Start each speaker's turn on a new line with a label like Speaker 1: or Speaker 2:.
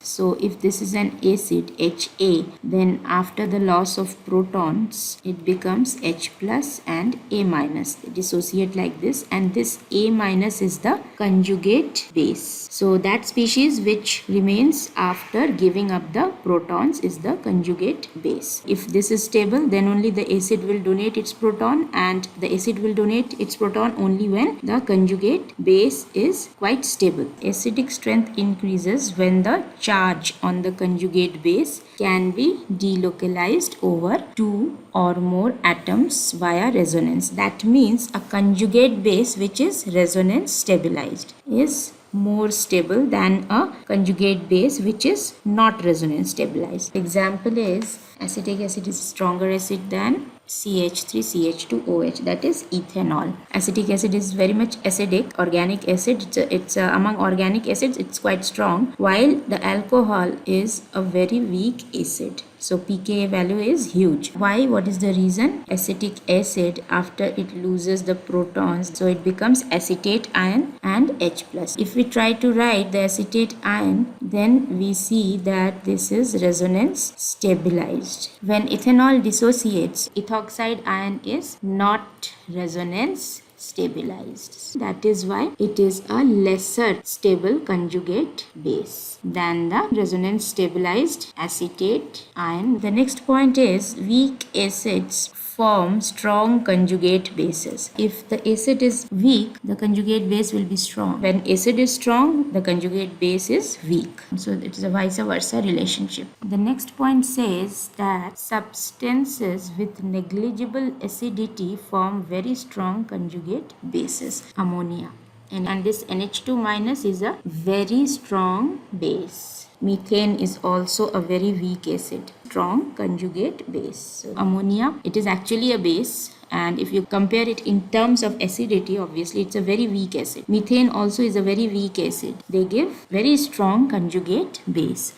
Speaker 1: So if this is an acid Ha, then after the loss of protons, it becomes H plus and A minus. They dissociate like this, and this A minus is the conjugate base. So that species which remains after giving up the protons is the conjugate base. If this is stable, then only the acid will donate its proton, and the acid will donate its proton only when the conjugate base is quite stable. Acidic strength increases when the charge on the conjugate base can be delocalized over two or more atoms via resonance. That means a conjugate base which is resonance stabilized is more stable than a conjugate base which is not resonance stabilized. Example is acetic acid is stronger acid than CH3CH2OH, that is ethanol. Acetic acid is very much acidic, organic acid. It's among organic acids it's quite strong, while the alcohol is a very weak acid. So pKa value is huge. Why? What is the reason? Acetic acid, after it loses the protons, so it becomes acetate ion and H plus. If we try to write the acetate ion, then we see that this is resonance stabilized. When ethanol dissociates, ethoxide ion is not resonance stabilized. That is why it is a lesser stable conjugate base than the resonance stabilized acetate ion. The next point is weak acids form strong conjugate bases. If the acid is weak, the conjugate base will be strong. When acid is strong, the conjugate base is weak. So it is a vice versa relationship. The next point says that substances with negligible acidity form very strong conjugate bases. Ammonia. And this NH2 minus is a very strong base. Methane is also a very weak acid, strong conjugate base. So ammonia, it is actually a base, and if you compare it in terms of acidity, obviously it's a very weak acid. Methane also is a very weak acid. They give very strong conjugate base.